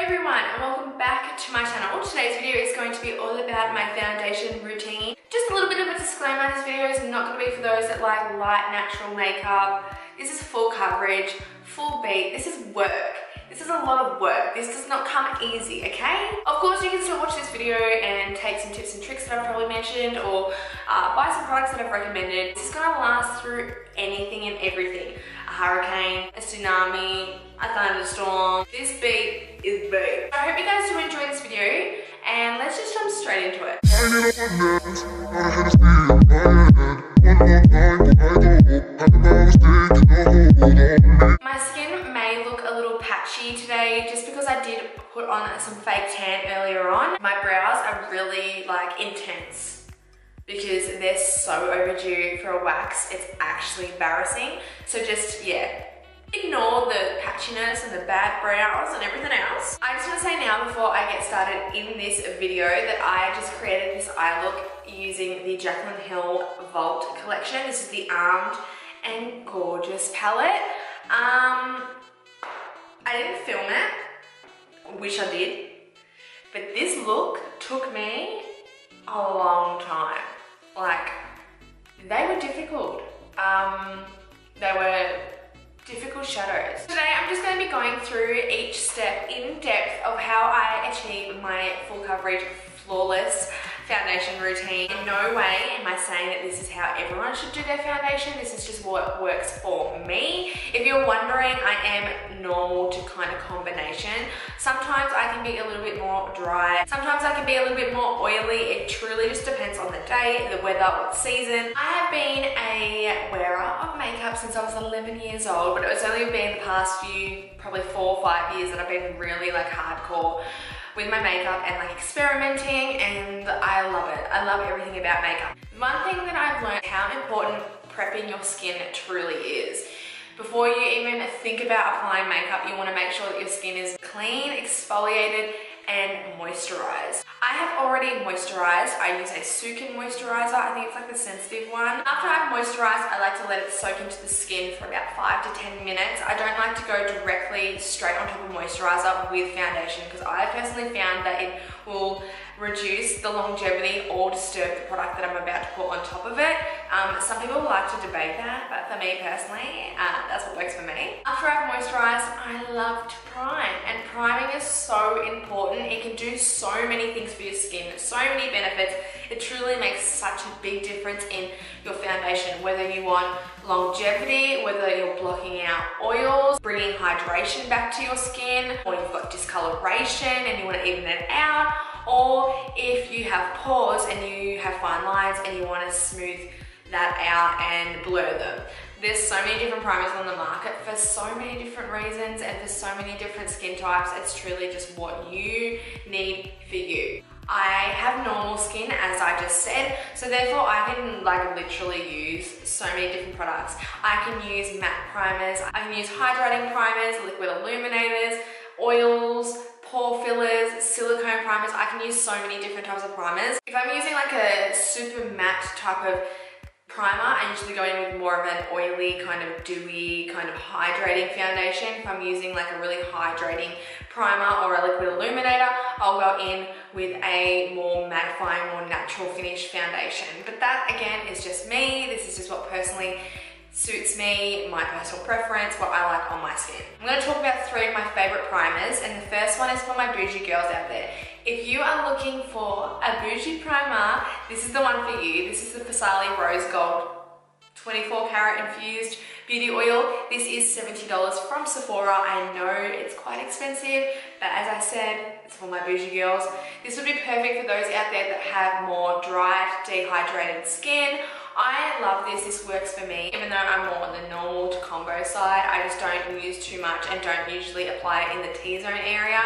everyone and welcome back to my channel. Today's video is going to be all about my foundation routine. Just a little bit of a disclaimer, this video is not going to be for those that like light natural makeup. This is full coverage, full beat, this is work. This is a lot of work. This does not come easy, okay? Of course, you can still watch this video and take some tips and tricks that I've probably mentioned or buy some products that I've recommended. This is gonna last through anything and everything. A hurricane, a tsunami, a thunderstorm. This beat is beat. I hope you guys do enjoy this video and let's just jump straight into it. My skin may look a little patchy today just because I did put on some fake tan earlier on. My brows are really like intense because they're so overdue for a wax. It's actually embarrassing. So just, yeah, ignore the patchiness and the bad brows and everything else. I just want to say now before I get started in this video that I just created this eye look using the Jaclyn Hill Vault collection. This is the Armed and Gorgeous palette. I didn't film it, wish I did, but this look took me a long time. Like, they were difficult. They were difficult shadows. Today I'm just going to be going through each step in depth of how I achieve my full coverage, flawless foundation routine. In no way am I saying that this is how everyone should do their foundation. This is just what works for me. If you're wondering, I am normal to kind of combination. Sometimes I can be a little bit more dry. Sometimes I can be a little bit more oily. It truly just depends on the day, the weather, what season. I have been a wearer of makeup since I was 11 years old, but it's only been the past few, probably 4 or 5 years that I've been really like hardcore with my makeup and like experimenting, and I love it. I love everything about makeup. One thing that I've learned how important prepping your skin truly is. Before you even think about applying makeup, you want to make sure that your skin is clean, exfoliated, and moisturized. I have already moisturized. I use a Sukin moisturizer. I think it's like the sensitive one. After I've moisturized, I like to let it soak into the skin for about 5 to 10 minutes. I don't like to go directly straight on top of moisturizer with foundation because I personally found that it will reduce the longevity or disturb the product that I'm about to put on top of it. Some people like to debate that, but for me personally, that's what works for me. After I've moisturized, I love to prime, and priming is so important. It can do so many things for your skin, so many benefits. It truly makes such a big difference in your foundation, whether you want longevity, whether you're blocking out oils, bringing hydration back to your skin, or you've got discoloration and you want to even it out, or if you have pores and you have fine lines and you want to smooth that out and blur them. There's so many different primers on the market for so many different reasons and for so many different skin types. It's truly just what you need for you. I have normal skin, as I just said, so therefore I can like literally use so many different products. I can use matte primers, I can use hydrating primers, liquid illuminators, oils, pore fillers, silicone primers. I can use so many different types of primers. If I'm using like a super matte type of primer, I usually go in with more of an oily, kind of dewy, kind of hydrating foundation. If I'm using like a really hydrating primer or a liquid illuminator, I'll go in with a more mattifying, more natural finish foundation. But that again is just me. This is just what personally suits me, my personal preference, what I like on my skin. I'm going to talk about 3 of my favorite primers, and the first one is for my bougie girls out there. If you are looking for a bougie primer, this is the one for you. This is the Fasarli Rose Gold 24 karat infused beauty oil. This is $70 from Sephora. I know it's quite expensive, but as I said, it's for my bougie girls. This would be perfect for those out there that have more dry, dehydrated skin. I love this. This works for me. Even though I'm more on the normal to combo side, I just don't use too much and don't usually apply it in the T-zone area.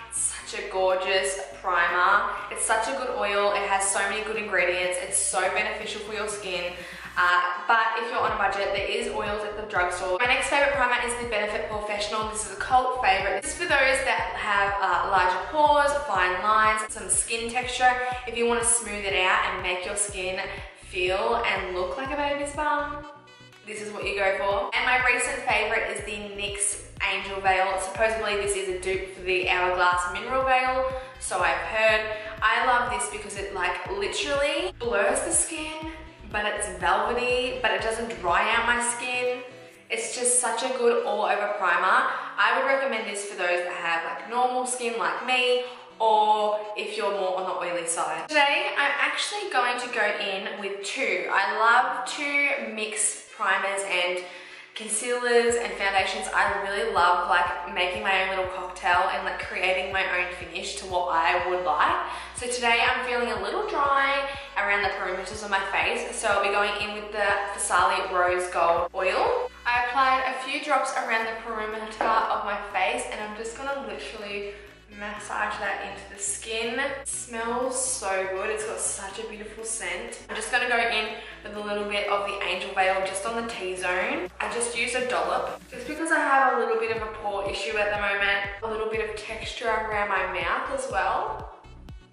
It's such a gorgeous primer. It's such a good oil. It has so many good ingredients. It's so beneficial for your skin. But if you're on a budget, there is oils at the drugstore. My next favorite primer is the Benefit Pore-fessional. This is a cult favorite. This is for those that have larger pores, fine lines, some skin texture. If you want to smooth it out and make your skin feel and look like a baby's bum, this is what you go for. And my recent favorite is the NYX Angel Veil. Supposedly this is a dupe for the Hourglass Mineral Veil, so I've heard. I love this because it like literally blurs the skin, but it's velvety, but it doesn't dry out my skin. It's just such a good all-over primer. I would recommend this for those that have like normal skin like me, or if you're more on the oily side. Today, I'm actually going to go in with two. I love to mix primers and concealers and foundations. I really love like making my own little cocktail and like creating my own finish to what I would like. So today I'm feeling a little dry around the perimeters of my face, so I'll be going in with the Fasarli Rose Gold Oil. I applied a few drops around the perimeter of my face, and I'm just gonna literally massage that into the skin. It smells so good. It's got such a beautiful scent. I'm just going to go in with a little bit of the Angel Veil just on the T-zone. I just used a dollop just because I have a little bit of a pore issue at the moment. A little bit of texture around my mouth as well.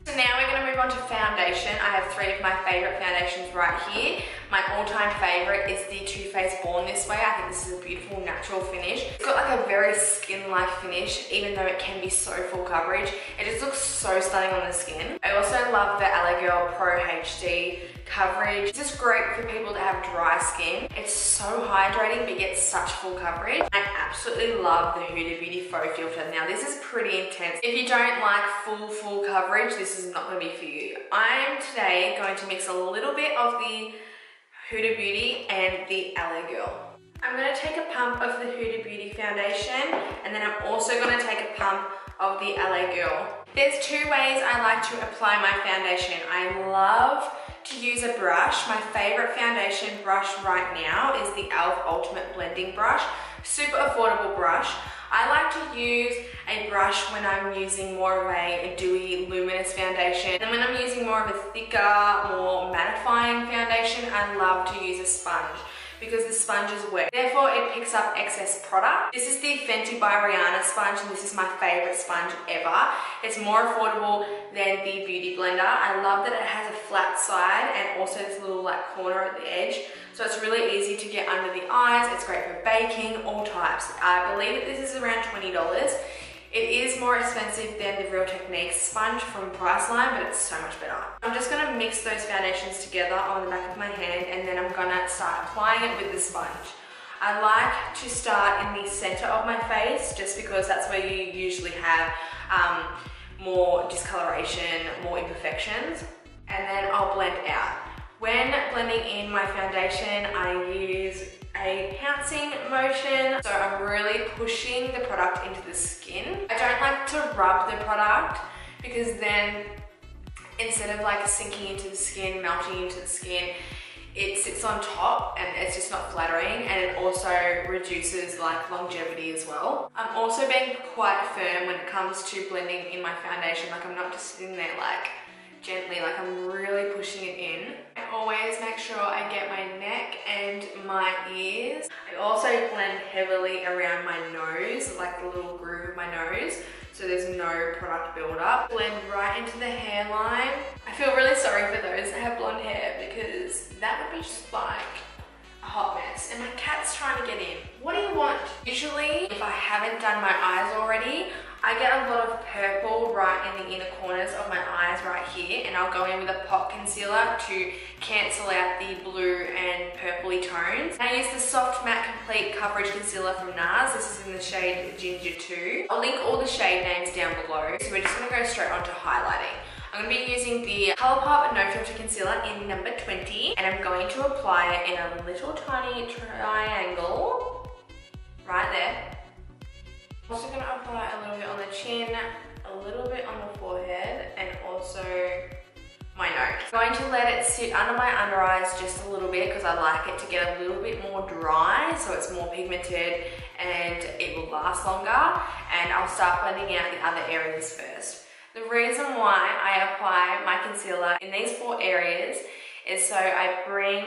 So now we're going to move on to foundation. I have three of my favorite foundations right here. My all-time favorite is the Too Faced Born This Way. I think this is a beautiful natural finish. It's got like a very skin-like finish, even though it can be so full coverage. It just looks so stunning on the skin. I also love the LA Girl Pro HD coverage. This is great for people that have dry skin. It's so hydrating but yet such full coverage. I absolutely love the Huda Beauty Faux filter. Now this is pretty intense. If you don't like full coverage, this is not going to be for you. I'm today going to mix a little bit of the Huda Beauty and the LA Girl. I'm going to take a pump of the Huda Beauty foundation, and then I'm also going to take a pump of the LA Girl. There's two ways I like to apply my foundation. I love to use a brush. My favorite foundation brush right now is the e.l.f. Ultimate Blending Brush. Super affordable brush. I like to use a brush when I'm using more of a dewy, luminous foundation. And when I'm using more of a thicker, more mattifying foundation, I love to use a sponge because the sponge is wet. Therefore, it picks up excess product. This is the Fenty by Rihanna sponge, and this is my favorite sponge ever. It's more affordable than the Beauty Blender. I love that it has a flat side and also this little like corner at the edge. So it's really easy to get under the eyes. It's great for baking, all types. I believe that this is around $20. It is more expensive than the Real Techniques sponge from Priceline, but it's so much better. I'm just gonna mix those foundations together on the back of my hand, and then I'm gonna start applying it with the sponge. I like to start in the center of my face just because that's where you usually have more discoloration, more imperfections, and then I'll blend out. When blending in my foundation, I use a pouncing motion, so I'm really pushing the product into the skin. I don't like to rub the product because then instead of like sinking into the skin, melting into the skin, it sits on top and it's just not flattering, and it also reduces like longevity as well. I'm also being quite firm when it comes to blending in my foundation. Like I'm not just sitting there like gently, like I'm really pushing it in. I always make sure I get my neck and my ears. I also blend heavily around my nose, like the little groove of my nose, so there's no product buildup. Blend right into the hairline. I feel really sorry for those that have blonde hair because that would be just like a hot mess. And my cat's trying to get in. What do you want? Usually, if I haven't done my eyes already, I get a lot of purple right in the inner corners of my eyes right here, and I'll go in with a pot concealer to cancel out the blue and purpley tones. I use the Soft Matte Complete Coverage Concealer from NARS. This is in the shade Ginger 2. I'll link all the shade names down below. So we're just going to go straight on to highlighting. I'm going to be using the Colourpop No Filter Concealer in number 20, and I'm going to apply it in a little tiny triangle right there. I'm also going to apply a little bit on the chin, a little bit on the forehead, and also my nose. I'm going to let it sit under my under eyes just a little bit because I like it to get a little bit more dry so it's more pigmented and it will last longer, and I'll start blending out the other areas first. The reason why I apply my concealer in these 4 areas is so I bring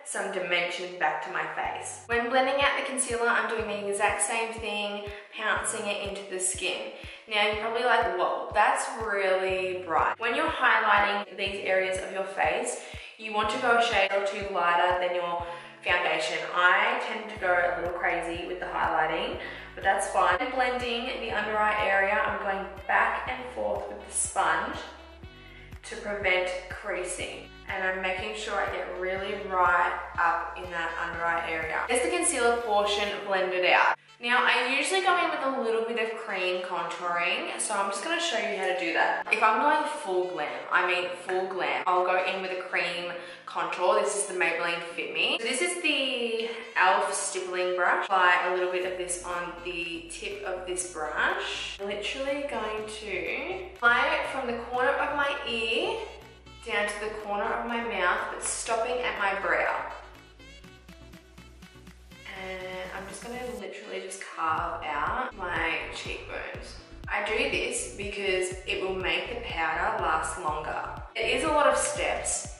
some dimension back to my face. When blending out the concealer, I'm doing the exact same thing, pouncing it into the skin. Now you're probably like, whoa, that's really bright. When you're highlighting these areas of your face, you want to go a shade or 2 lighter than your foundation. I tend to go a little crazy with the highlighting, but that's fine. I'm blending the under eye area. I'm going back and forth with the sponge to prevent creasing. And I'm making sure I get really right up in that under eye area. There's the concealer portion blended out. Now I usually go in with a little bit of cream contouring, so I'm just going to show you how to do that. If I'm going full glam, I'll go in with a cream contour. This is the Maybelline Fit Me. So this is the e.l.f. stippling brush. Apply a little bit of this on the tip of this brush. I'm literally going to apply it from the corner of my ear down to the corner of my mouth, but stopping at my brow. And I'm just gonna literally just carve out my cheekbones. I do this because it will make the powder last longer. It is a lot of steps,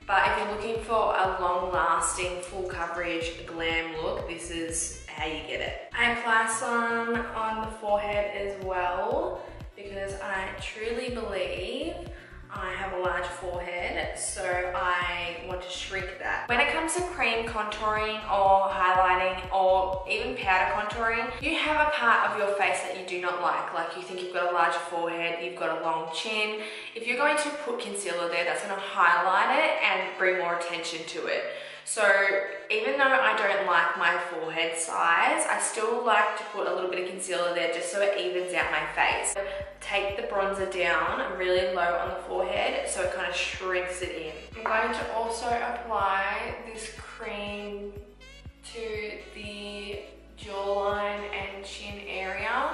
but if you're looking for a long-lasting, full coverage glam look, this is how you get it. I apply some on the forehead as well because I truly believe I have a large forehead, so I want to shrink that. When it comes to cream contouring or highlighting or even powder contouring, you have a part of your face that you do not like you think you've got a large forehead, you've got a long chin. If you're going to put concealer there, that's going to highlight it and bring more attention to it. So even though I don't like my forehead size, I still like to put a little bit of concealer there just so it evens out my face. Take the bronzer down really low on the forehead so it kind of shrinks it in. I'm going to also apply this cream to the jawline and chin area.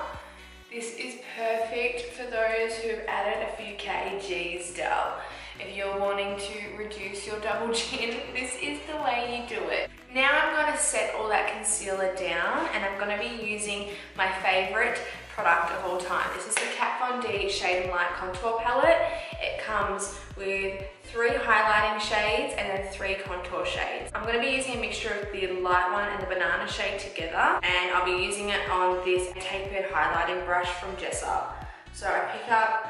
This is perfect for those who have added a few kgs down. If you're wanting to reduce your double chin, this is the way you do it. Now I'm going to set all that concealer down and I'm going to be using my favorite product of all time. This is the Katvond Shade and Light Contour Palette. It comes with 3 highlighting shades and then 3 contour shades. I'm going to be using a mixture of the light one and the banana shade together, and I'll be using it on this tapered highlighting brush from Jessup. So I pick up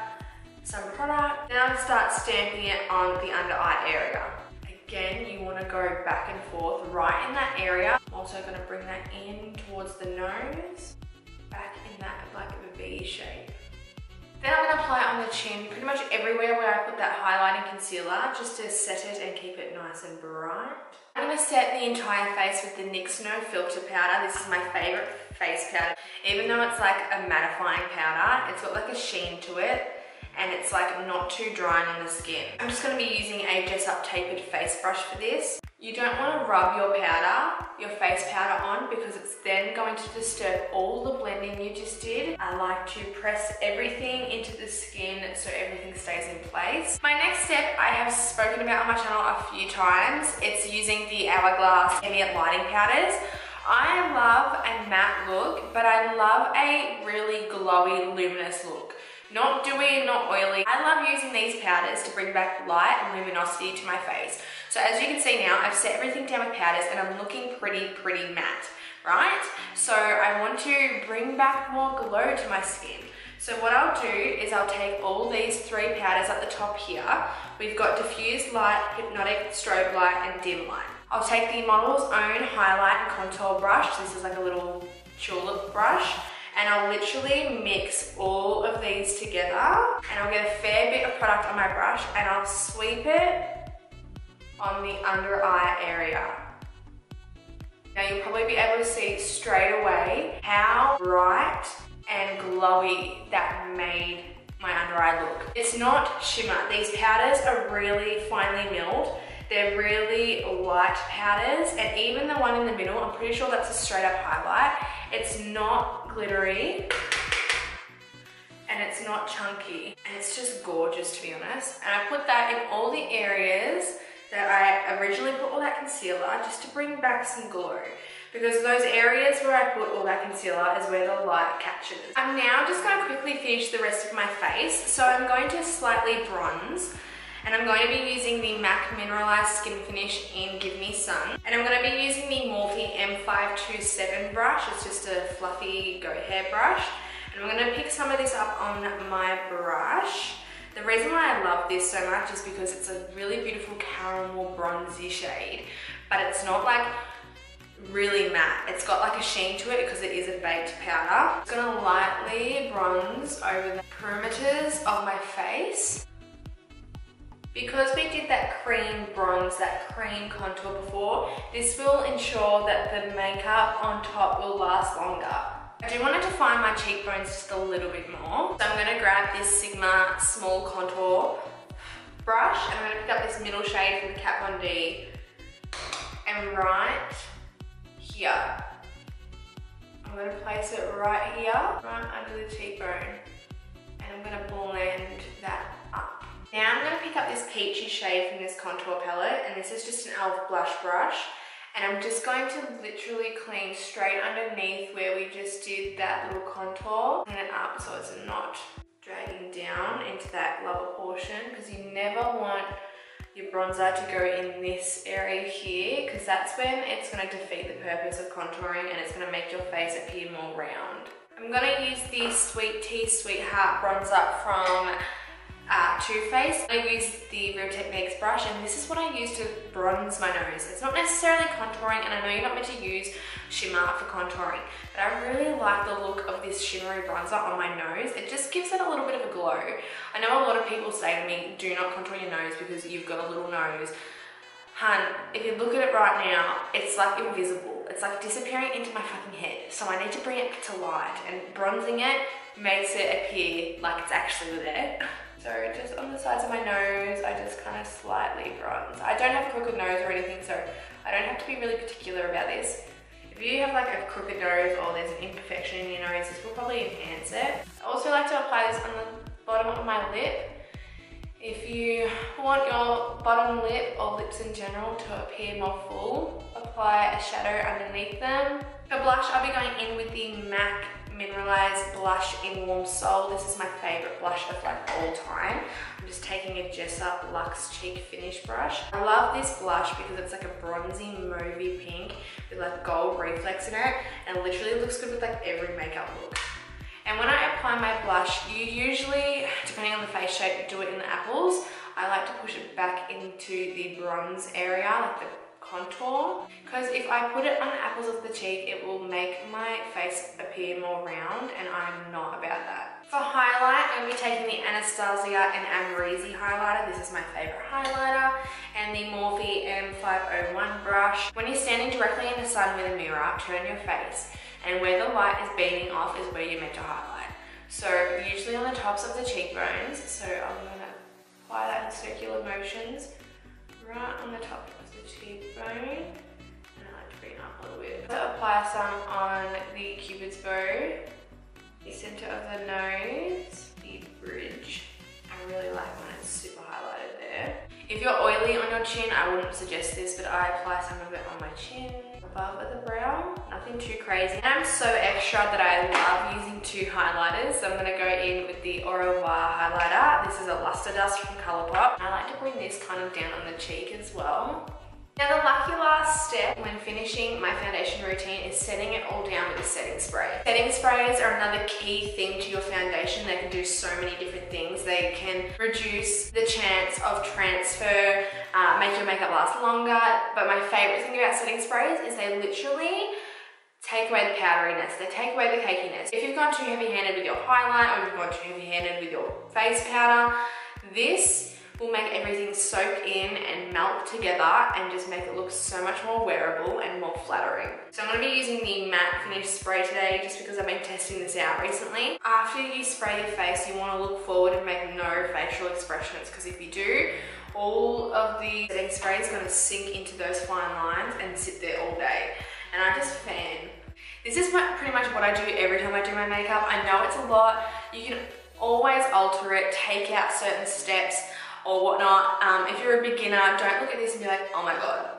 some product, then I'll start stamping it on the under eye area. Again, you want to go back and forth right in that area. I'm also going to bring that in towards the nose, back in that like a V shape. Then I'm going to apply it on the chin, pretty much everywhere where I put that highlighting concealer, just to set it and keep it nice and bright. I'm going to set the entire face with the NYX No Filter powder. This is my favorite face powder. Even though it's like a mattifying powder, it's got like a sheen to it, and it's like not too drying on the skin. I'm just going to be using a Jessup tapered face brush for this. You don't want to rub your face powder on, because it's then going to disturb all the blending you just did. I like to press everything into the skin so everything stays in place. My next step I have spoken about on my channel a few times. It's using the Hourglass Ambient lighting powders. I love a matte look, but I love a really glowy, luminous look. Not dewy, not oily. I love using these powders to bring back light and luminosity to my face. So as you can see now, I've set everything down with powders and I'm looking pretty matte, right? So I want to bring back more glow to my skin. So what I'll do is I'll take all these 3 powders at the top here. We've got diffused light, hypnotic, strobe light, and dim light. I'll take the Model's Own highlight and contour brush. This is like a little tulip brush. And I'll literally mix all of these together, and I'll get a fair bit of product on my brush and I'll sweep it on the under eye area. Now you'll probably be able to see straight away how bright and glowy that made my under eye look. It's not shimmer. These powders are really finely milled. They're really light powders, and even the one in the middle, I'm pretty sure that's a straight up highlight. It's not glittery and it's not chunky, and it's just gorgeous, to be honest. And I put that in all the areas that I originally put all that concealer, just to bring back some glow, because those areas where I put all that concealer is where the light catches. I'm now just going to quickly finish the rest of my face, so I'm going to slightly bronze. And I'm going to be using the MAC Mineralized Skin Finish in Give Me Sun. And I'm going to be using the Morphe M527 brush. It's just a fluffy goat hair brush. And I'm going to pick some of this up on my brush. The reason why I love this so much is because it's a really beautiful caramel bronzy shade. but it's not like really matte. It's got like a sheen to it because it is a baked powder. I'm gonna lightly bronze over the perimeters of my face. Because we did that cream bronze, that cream contour before, this will ensure that the makeup on top will last longer. I do want to define my cheekbones just a little bit more. So I'm going to grab this Sigma small contour brush and I'm going to pick up this middle shade from Katvond and right here. I'm going to place it right here, right under the cheekbone, and I'm going to blend that up. Now I'm going to pick up this peachy shade from this contour palette, and this is just an e.l.f. blush brush, and I'm just going to literally clean straight underneath where we just did that little contour, clean it up so it's not dragging down into that lower portion, because you never want your bronzer to go in this area here, because that's when it's going to defeat the purpose of contouring and it's going to make your face appear more round. I'm going to use the Sweet Tea Sweetheart bronzer from Too Faced. I use the Real Techniques brush, and this is what I use to bronze my nose. It's not necessarily contouring, and I know you're not meant to use shimmer for contouring, but I really like the look of this shimmery bronzer on my nose. It just gives it a little bit of a glow. I know a lot of people say to me, do not contour your nose because you've got a little nose. Hun, if you look at it right now, it's like invisible. It's like disappearing into my fucking head. So I need to bring it to light, and bronzing it makes it appear like it's actually there. So just on the sides of my nose, I just kind of slightly bronze. I don't have a crooked nose or anything, so I don't have to be really particular about this. If you have like a crooked nose or there's an imperfection in your nose, this will probably enhance it. I also like to apply this on the bottom of my lip. If you want your bottom lip or lips in general to appear more full, apply a shadow underneath them. For blush, I'll be going in with the MAC Mineralized blush in Warm Soul. This is my favorite blush of like all time. I'm just taking a Jessup Luxe Cheek Finish brush. I love this blush because it's like a bronzy mauvey pink with like gold reflex in it, and it literally looks good with like every makeup look. And when I apply my blush, you usually, depending on the face shape, do it in the apples. I like to push it back into the bronze area, like the contour, because if I put it on the apples of the cheek, it will make my face appear more round, and I'm not about that. For highlight, I'm going to be taking the Anastasia and Amrezy highlighter. This is my favorite highlighter, and the Morphe M501 brush. When you're standing directly in the sun with a mirror, turn your face, and where the light is beaming off is where you're meant to highlight. So usually on the tops of the cheekbones, so I'm going to apply that in circular motions right on the top of the cheekbone, and I like to bring it up a little bit. So apply some on the Cupid's bow, the center of the nose, the bridge. I really like when it's super highlighted there. If you're oily on your chin, I wouldn't suggest this, but I apply some of it on my chin, above the brow, nothing too crazy. And I'm so extra that I love using two highlighters, so I'm going to go in with the Voir highlighter. This is a Lustre Dust from Colourpop. I like to bring this kind of down on the cheek as well. Now the lucky last step when finishing my foundation routine is setting it all down with a setting spray. Setting sprays are another key thing to your foundation. They can do so many different things. They can reduce the chance of transfer, make your makeup last longer, but my favorite thing about setting sprays is they literally take away the powderiness, they take away the cakiness. If you've gone too heavy-handed with your highlight, or you've gone too heavy-handed with your face powder, this will make everything soak in and melt together and just make it look so much more wearable and more flattering. So I'm going to be using the matte finish spray today just because I've been testing this out recently. After you spray your face, you want to look forward and make no facial expressions, because if you do, all of the setting spray is going to sink into those fine lines and sit there all day. And I just fan. This is pretty much what I do every time I do my makeup. I know it's a lot. You can always alter it, take out certain steps or whatnot. If you're a beginner, don't look at this and be like, oh my god.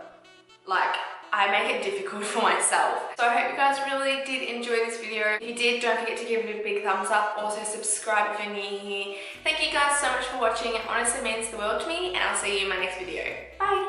Like, I make it difficult for myself. So I hope you guys really did enjoy this video. If you did, don't forget to give it a big thumbs up. Also subscribe if you're new here. Thank you guys so much for watching. It honestly means the world to me, and I'll see you in my next video. Bye.